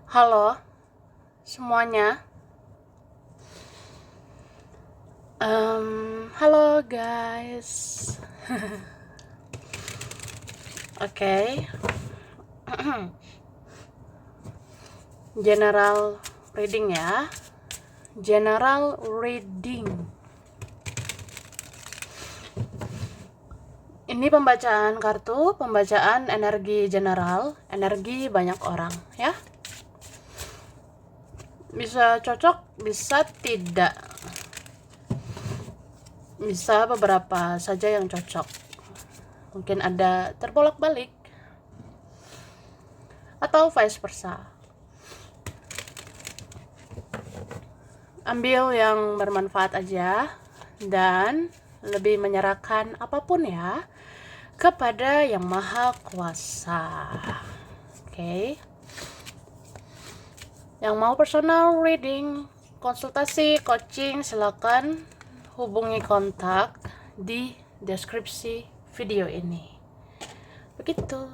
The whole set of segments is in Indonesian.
Halo semuanya. Halo guys. Oke. General reading ya. General reading. Ini pembacaan kartu, pembacaan energi general, energi banyak orang ya. Bisa cocok, bisa tidak. Bisa beberapa saja yang cocok. Mungkin ada terbolak-balik atau vice versa. Ambil yang bermanfaat aja dan lebih menyerahkan apapun ya kepada Yang Maha Kuasa. Oke. Yang mau personal reading, konsultasi, coaching, silakan hubungi kontak di deskripsi video ini. Begitu.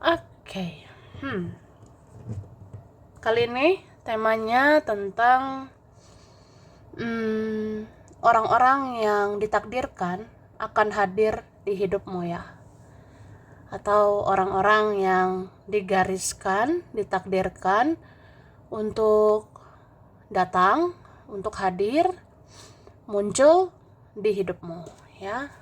Oke. Kali ini temanya tentang orang-orang yang ditakdirkan akan hadir di hidupmu ya. Atau orang-orang yang digariskan, ditakdirkan untuk datang, untuk hadir, muncul di hidupmu ya.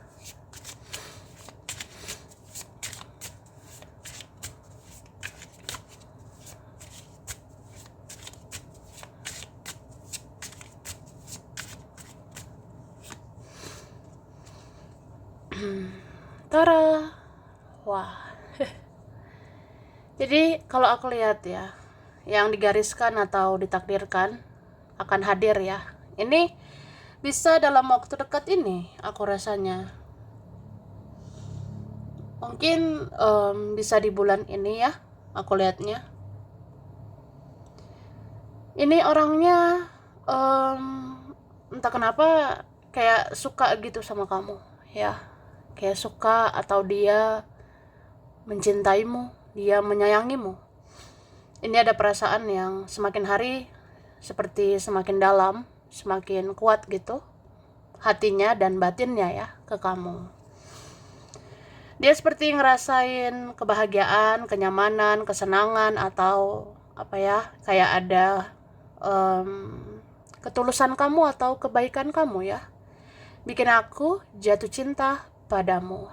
Tara. Wah. Jadi kalau aku lihat ya, yang digariskan atau ditakdirkan akan hadir ya. Ini bisa dalam waktu dekat ini aku rasanya. Mungkin bisa di bulan ini ya, aku lihatnya. Ini orangnya entah kenapa kayak suka gitu sama kamu ya. Kayak suka atau dia mencintaimu, dia menyayangimu. Ini ada perasaan yang semakin hari seperti semakin dalam, semakin kuat gitu hatinya dan batinnya ya ke kamu. Dia seperti ngerasain kebahagiaan, kenyamanan, kesenangan atau apa ya, kayak ada ketulusan kamu atau kebaikan kamu ya. Bikin aku jatuh cinta padamu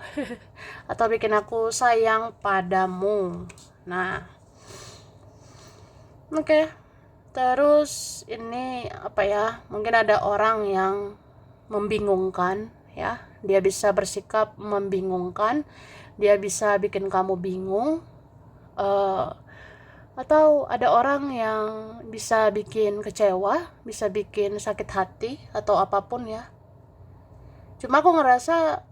atau bikin aku sayang padamu. Nah, oke. Terus ini apa ya, mungkin ada orang yang membingungkan ya. Dia bisa bersikap membingungkan, dia bisa bikin kamu bingung, atau ada orang yang bisa bikin kecewa, bisa bikin sakit hati atau apapun ya. Cuma aku ngerasa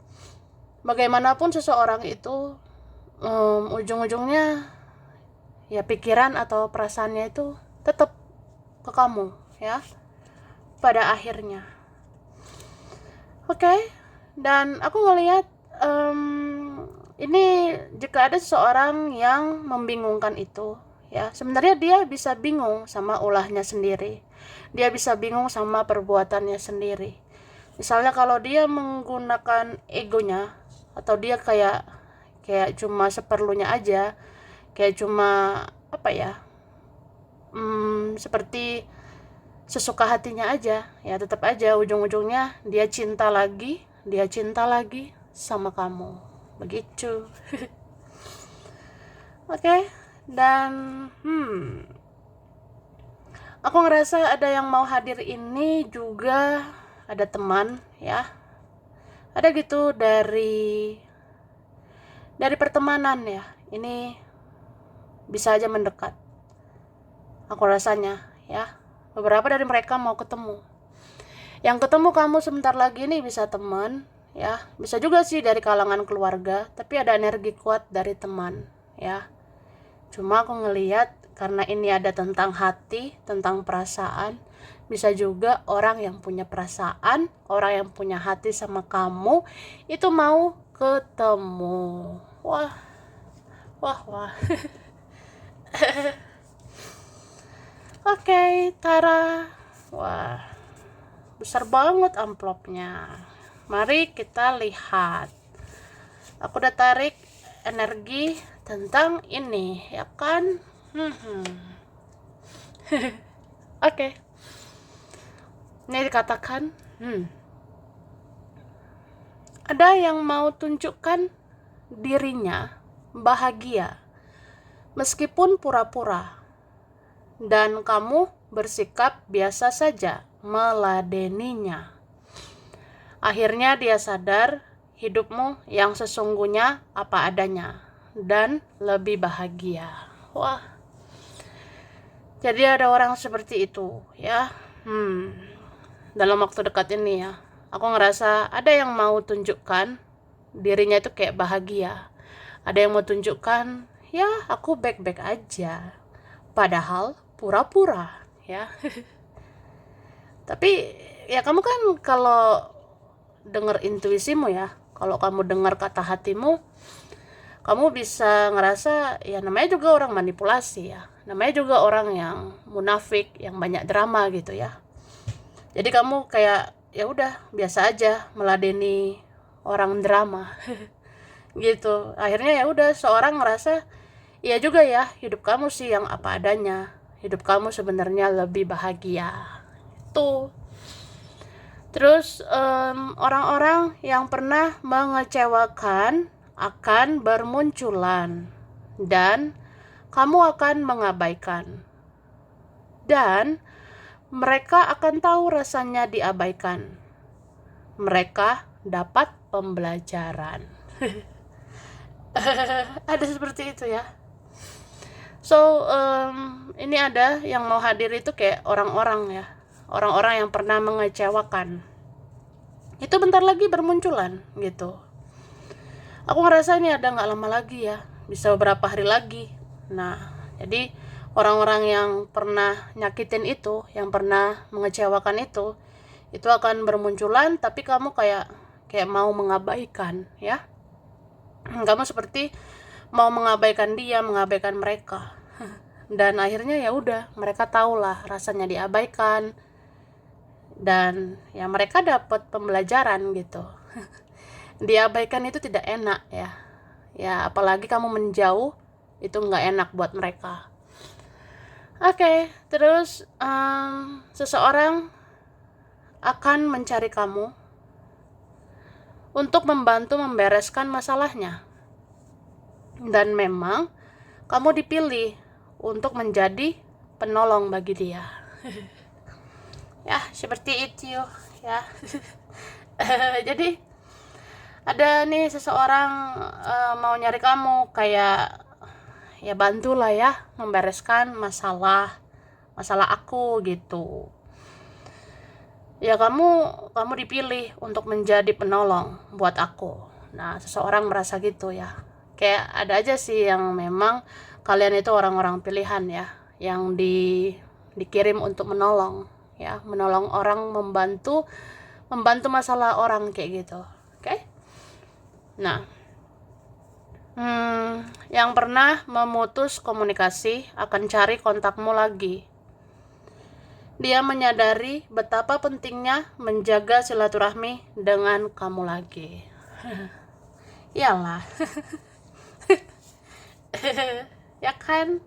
bagaimanapun seseorang itu ujung-ujungnya ya pikiran atau perasaannya itu tetap ke kamu ya pada akhirnya. Oke. Dan aku ngelihat ini jika ada seseorang yang membingungkan itu ya, sebenarnya dia bisa bingung sama ulahnya sendiri, dia bisa bingung sama perbuatannya sendiri. Misalnya kalau dia menggunakan egonya atau dia kayak cuma seperlunya aja, kayak cuma apa ya, seperti sesuka hatinya aja ya, tetap aja ujung-ujungnya dia cinta lagi sama kamu begitu. Oke. Dan aku ngerasa ada yang mau hadir ini juga ada teman ya, ada gitu dari pertemanan ya. Ini bisa aja mendekat aku rasanya ya. Beberapa dari mereka mau ketemu. Yang ketemu kamu sebentar lagi ini bisa teman ya, bisa juga sih dari kalangan keluarga, tapi ada energi kuat dari teman ya. Cuma aku ngelihat karena ini ada tentang hati, tentang perasaan, bisa juga orang yang punya perasaan, orang yang punya hati sama kamu itu mau ketemu. Wah, Wah. Oke, Tara. Wah, besar banget amplopnya. Mari kita lihat. Aku udah tarik energi tentang ini, ya kan? Oke. Ini dikatakan, ada yang mau tunjukkan dirinya bahagia meskipun pura-pura, dan kamu bersikap biasa saja meladeninya. Akhirnya dia sadar hidupmu yang sesungguhnya apa adanya dan lebih bahagia. Wah, jadi ada orang seperti itu ya. Dalam waktu dekat ini ya, aku ngerasa ada yang mau tunjukkan dirinya itu kayak bahagia. Ada yang mau tunjukkan, ya aku baik-baik aja. Padahal pura-pura ya. Tapi ya kamu kan kalau dengar intuisimu ya, kalau kamu dengar kata hatimu, kamu bisa ngerasa ya namanya juga orang manipulasi ya. Namanya juga orang yang munafik, yang banyak drama gitu ya. Jadi kamu kayak ya udah biasa aja meladeni orang drama. Gitu. Akhirnya ya udah seorang ngerasa iya juga ya, hidup kamu sih yang apa adanya. Hidup kamu sebenarnya lebih bahagia. Tuh. Terus orang-orang yang pernah mengecewakan akan bermunculan dan kamu akan mengabaikan. Dan mereka akan tahu rasanya diabaikan. Mereka dapat pembelajaran. Ada seperti itu ya. So, ini ada yang mau hadir itu kayak orang-orang ya. Orang-orang yang pernah mengecewakan. Itu bentar lagi bermunculan gitu. Aku ngerasa ini ada gak lama lagi ya. Bisa beberapa hari lagi. Nah, jadi orang-orang yang pernah nyakitin itu, yang pernah mengecewakan itu akan bermunculan, tapi kamu kayak mau mengabaikan ya. Kamu seperti mau mengabaikan dia, mengabaikan mereka. Dan akhirnya ya udah, mereka tahulah rasanya diabaikan. Dan ya mereka dapat pembelajaran gitu. Diabaikan itu tidak enak ya. Ya apalagi kamu menjauh, itu nggak enak buat mereka. Oke, terus seseorang akan mencari kamu untuk membantu membereskan masalahnya. Dan memang kamu dipilih untuk menjadi penolong bagi dia. Ya, seperti itu ya. Jadi ada nih seseorang mau nyari kamu, kayak ya bantulah ya membereskan masalah aku gitu. Ya kamu dipilih untuk menjadi penolong buat aku. Nah, seseorang merasa gitu ya. Kayak ada aja sih yang memang kalian itu orang-orang pilihan ya, yang dikirim untuk menolong ya, menolong orang, membantu masalah orang kayak gitu. Oke? Nah, yang pernah memutus komunikasi akan cari kontakmu lagi. Dia menyadari betapa pentingnya menjaga silaturahmi dengan kamu lagi. Iyalah. Ya kan?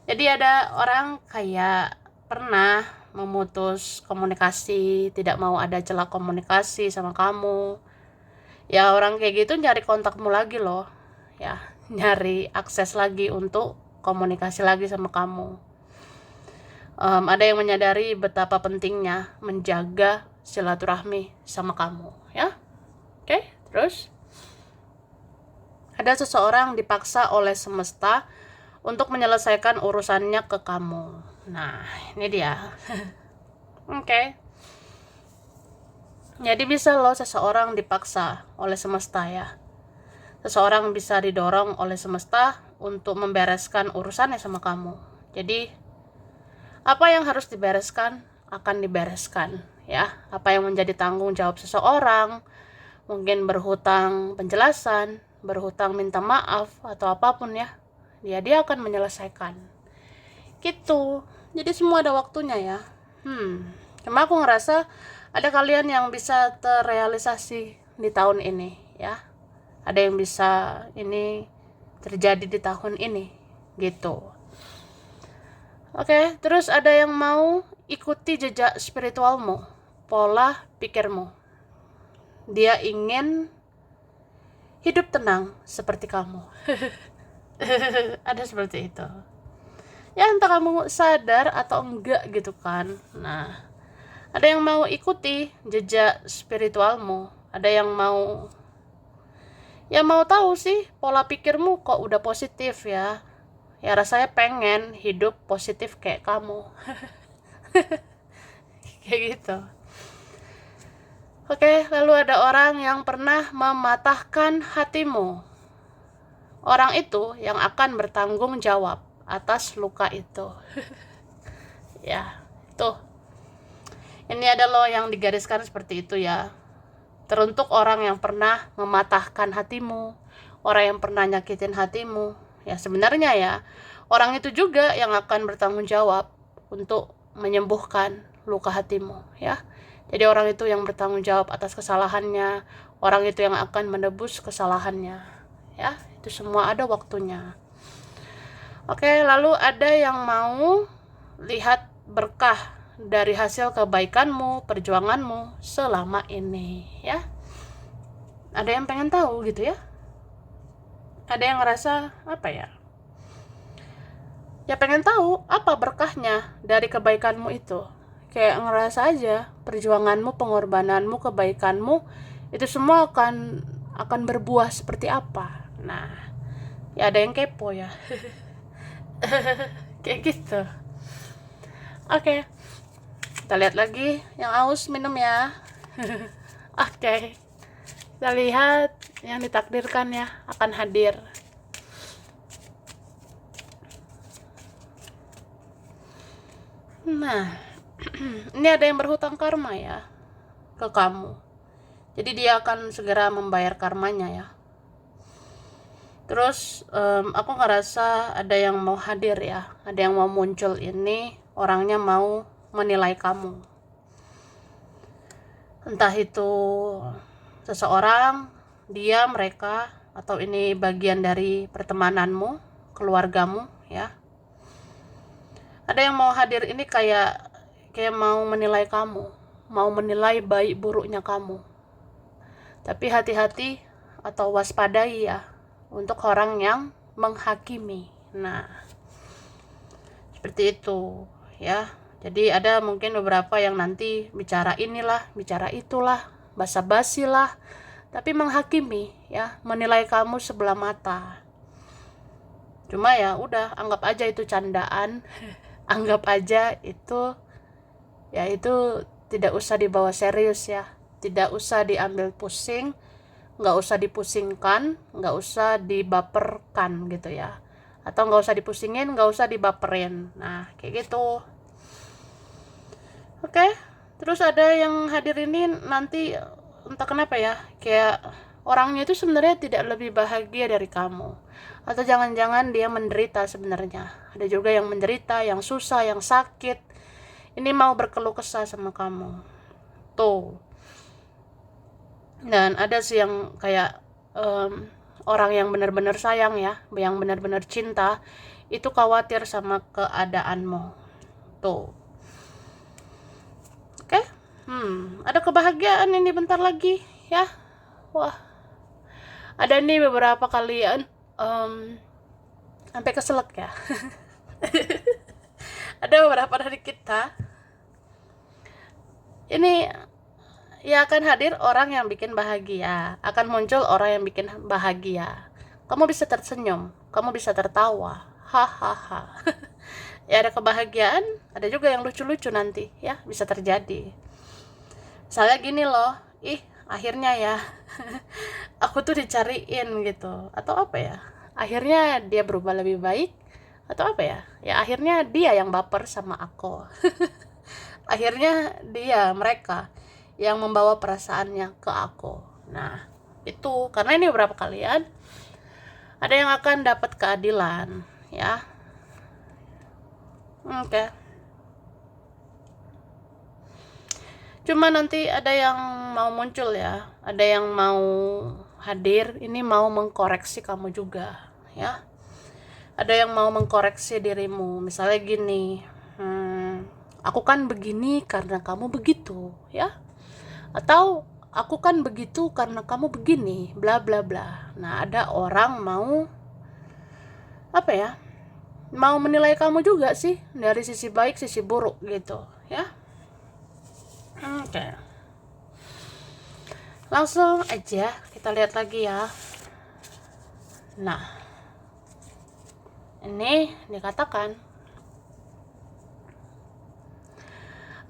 Jadi ada orang kayak pernah memutus komunikasi, tidak mau ada celah komunikasi sama kamu. Ya orang kayak gitu nyari kontakmu lagi loh. Ya, nyari akses lagi untuk komunikasi lagi sama kamu. Ada yang menyadari betapa pentingnya menjaga silaturahmi sama kamu ya. Oke, terus ada seseorang dipaksa oleh semesta untuk menyelesaikan urusannya ke kamu. Nah, ini dia. Oke. Jadi bisa loh seseorang dipaksa oleh semesta ya. Seseorang bisa didorong oleh semesta untuk membereskan urusannya sama kamu. Jadi apa yang harus dibereskan akan dibereskan ya. Apa yang menjadi tanggung jawab seseorang, mungkin berhutang penjelasan, berhutang minta maaf atau apapun ya, dia akan menyelesaikan gitu. Jadi semua ada waktunya ya. Cuma aku ngerasa ada kalian yang bisa terrealisasi di tahun ini ya, ada yang bisa ini terjadi di tahun ini gitu. Oke, terus ada yang mau ikuti jejak spiritualmu, pola pikirmu. Dia ingin hidup tenang seperti kamu. Ada seperti itu. Ya entah kamu sadar atau enggak gitu kan. Nah, ada yang mau ikuti jejak spiritualmu. Ada yang mau tahu sih pola pikirmu kok udah positif ya. Ya rasanya pengen hidup positif kayak kamu. Kayak gitu. Oke, lalu ada orang yang pernah mematahkan hatimu. Orang itu yang akan bertanggung jawab atas luka itu. Ya, tuh. Ini ada loh yang digariskan seperti itu ya. Teruntuk orang yang pernah mematahkan hatimu, orang yang pernah nyakitin hatimu. Ya sebenarnya ya, orang itu juga yang akan bertanggung jawab untuk menyembuhkan luka hatimu ya. Jadi orang itu yang bertanggung jawab atas kesalahannya, orang itu yang akan menebus kesalahannya ya. Itu semua ada waktunya. Oke, lalu ada yang mau lihat berkah dari hasil kebaikanmu, perjuanganmu selama ini ya. Ada yang pengen tahu gitu ya. Ada yang ngerasa apa ya? Ya pengen tahu apa berkahnya dari kebaikanmu itu. Kayak ngerasa aja perjuanganmu, pengorbananmu, kebaikanmu itu semua akan berbuah seperti apa. Nah, ya ada yang kepo ya. Kayak gitu. Oke. Kita lihat lagi yang haus minum ya. Oke. Kita lihat yang ditakdirkan ya akan hadir. Nah, ini ada yang berhutang karma ya ke kamu. Jadi dia akan segera membayar karmanya ya. Terus aku ngerasa ada yang mau hadir ya, ada yang mau muncul ini, orangnya mau menilai kamu. Entah itu seseorang, dia, mereka, atau ini bagian dari pertemananmu, keluargamu ya. Ada yang mau hadir ini kayak mau menilai kamu, mau menilai baik buruknya kamu. Tapi hati-hati atau waspadai ya untuk orang yang menghakimi. Nah, seperti itu ya. Jadi ada mungkin beberapa yang nanti bicara inilah, bicara itulah, basa-basi lah, tapi menghakimi ya, menilai kamu sebelah mata. Cuma ya udah, anggap aja itu candaan. Anggap aja itu ya, itu tidak usah dibawa serius ya, tidak usah diambil pusing, nggak usah dipusingkan, nggak usah dibaperkan gitu ya, atau nggak usah dipusingin, nggak usah dibaperin. Nah kayak gitu. Oke, terus ada yang hadir ini nanti entah kenapa ya, kayak orangnya itu sebenarnya tidak lebih bahagia dari kamu, atau jangan-jangan dia menderita sebenarnya. Ada juga yang menderita, yang susah, yang sakit. Ini mau berkeluh kesah sama kamu. Tuh. Dan ada sih yang kayak orang yang benar-benar sayang ya, yang benar-benar cinta, itu khawatir sama keadaanmu. Tuh. Oke. Ada kebahagiaan ini bentar lagi ya. Wah. Ada nih beberapa kalian sampai keselak ya. Ada beberapa dari kita ini ya akan hadir orang yang bikin bahagia, akan muncul orang yang bikin bahagia. Kamu bisa tersenyum, kamu bisa tertawa, hahaha. Ya ada kebahagiaan, ada juga yang lucu-lucu nanti ya, bisa terjadi. Misalnya gini loh, akhirnya ya aku tuh dicariin gitu, atau apa ya, akhirnya dia berubah lebih baik, atau apa ya, akhirnya dia yang baper sama aku. Akhirnya mereka yang membawa perasaannya ke aku. Nah Itu karena ini beberapa kalian ada yang akan dapat keadilan, ya. Oke. Cuma nanti ada yang mau muncul ya, ada yang mau hadir, ini mau mengkoreksi kamu juga, ya. Ada yang mau mengkoreksi dirimu, misalnya gini, aku kan begini karena kamu begitu, ya. Atau aku kan begitu karena kamu begini, bla bla bla. Nah, ada orang mau apa ya? Mau menilai kamu juga sih dari sisi baik, sisi buruk gitu, ya. Oke. Langsung aja kita lihat lagi ya. Nah, ini dikatakan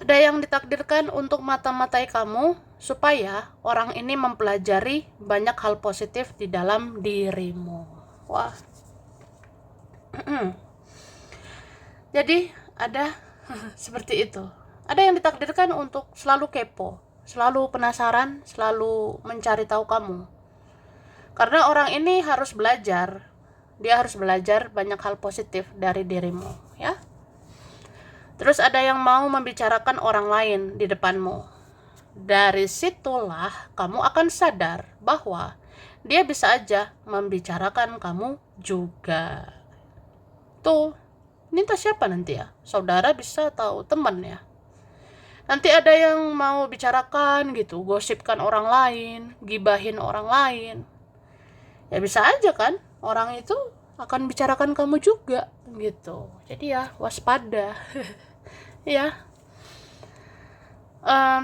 ada yang ditakdirkan untuk mata-matai kamu supaya orang ini mempelajari banyak hal positif di dalam dirimu. Wah. Jadi ada seperti itu. Ada yang ditakdirkan untuk selalu kepo, selalu penasaran, selalu mencari tahu kamu. Karena orang ini harus belajar. Dia harus belajar banyak hal positif dari dirimu, ya. Terus ada yang mau membicarakan orang lain di depanmu. Dari situlah kamu akan sadar bahwa dia bisa aja membicarakan kamu juga. Tuh, ini entah siapa nanti ya, saudara bisa atau teman ya. Nanti ada yang mau bicarakan gitu, gosipkan orang lain, gibahin orang lain. Ya bisa aja kan, orang itu akan bicarakan kamu juga gitu. Jadi ya waspada. Ya.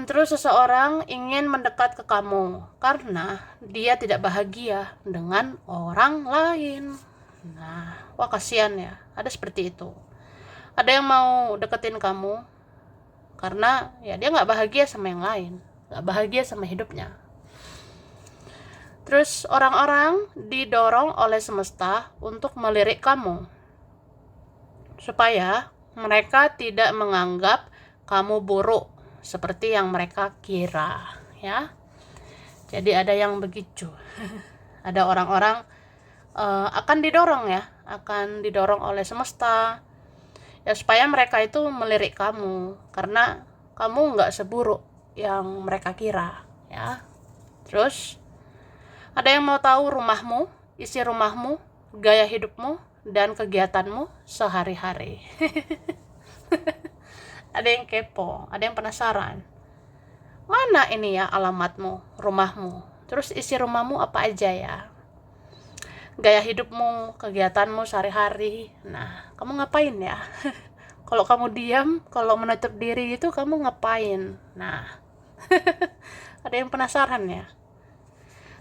Terus seseorang ingin mendekat ke kamu karena dia tidak bahagia dengan orang lain. Nah, wah kasihan ya, ada seperti itu. Ada yang mau deketin kamu karena ya dia nggak bahagia sama yang lain, nggak bahagia sama hidupnya. Terus orang-orang didorong oleh semesta untuk melirik kamu supaya mereka tidak menganggap kamu buruk seperti yang mereka kira, ya. Jadi ada yang begitu. Ada orang-orang akan didorong oleh semesta ya supaya mereka itu melirik kamu karena kamu nggak seburuk yang mereka kira, ya. Terus ada yang mau tahu rumahmu, isi rumahmu, gaya hidupmu, dan kegiatanmu sehari-hari. Ada yang kepo, ada yang penasaran. Mana ini ya alamatmu, rumahmu, terus isi rumahmu apa aja ya. Gaya hidupmu, kegiatanmu sehari-hari. Nah, kamu ngapain ya? Kalau kamu diam, kalau menutup diri itu kamu ngapain? Nah, ada yang penasaran ya.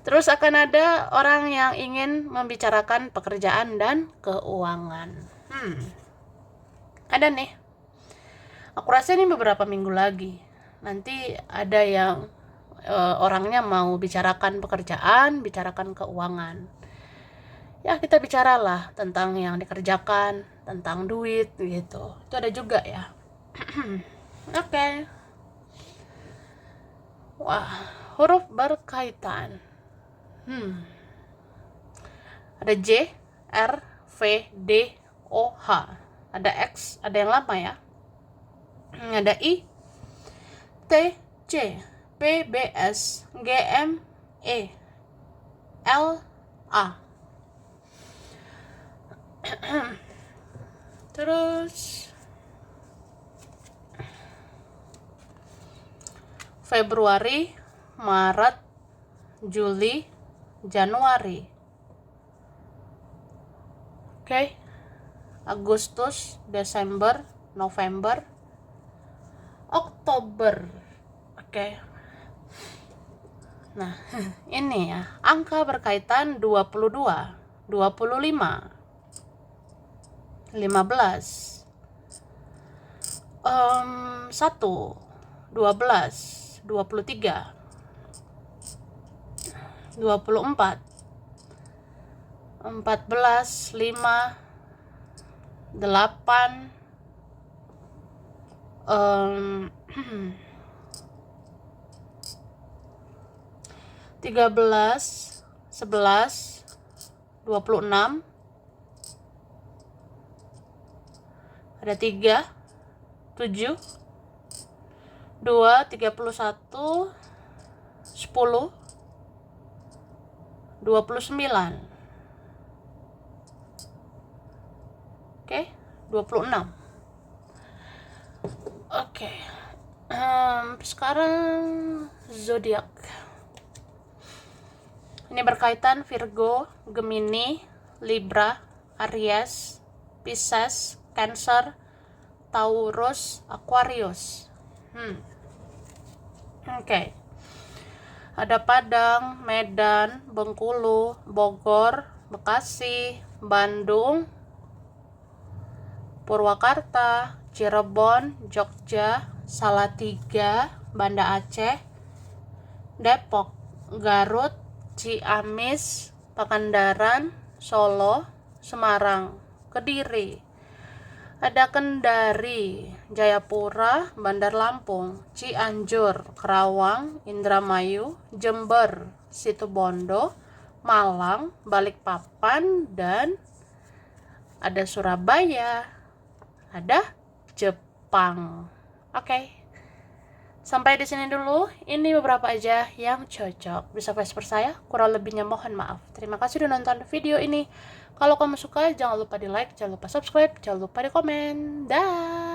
Terus akan ada orang yang ingin membicarakan pekerjaan dan keuangan. Ada nih. Aku rasa ini beberapa minggu lagi. Nanti ada yang orangnya mau bicarakan pekerjaan, bicarakan keuangan. Ya kita bicaralah tentang yang dikerjakan, tentang duit gitu. Itu ada juga ya. Oke. Wah, huruf berkaitan. Ada J, R, V, D, O, H. Ada X, ada yang lama ya. Ada I, T, C, P, B, S, G, M, E, L, A. Terus Februari, Maret, Juli, Januari. Oke. Agustus, Desember, November, Oktober. Oke. Nah, ini ya, angka berkaitan 22, 25, 15, 1, 12, 23, 24, 14, 5, 8, 7, 13, 11, 26, ada 3, 7, 2, 31, 10, 29. Oke, 26. Oke. Sekarang zodiak. Ini berkaitan Virgo, Gemini, Libra, Aries, Pisces, Cancer, Taurus, Aquarius. Oke. Ada Padang, Medan, Bengkulu, Bogor, Bekasi, Bandung, Purwakarta, Cirebon, Jogja, Salatiga, Banda Aceh, Depok, Garut, Ciamis, Pangandaran, Solo, Semarang, Kediri. Ada Kendari, Jayapura, Bandar Lampung, Cianjur, Kerawang, Indramayu, Jember, Situbondo, Malang, Balikpapan, dan ada Surabaya, ada Jepang. Oke. Sampai di sini dulu. Ini beberapa aja yang cocok. Bisa per saya, kurang lebihnya mohon maaf. Terima kasih sudah nonton video ini. Kalau kamu suka, jangan lupa di like, jangan lupa subscribe, jangan lupa di komen. Dah.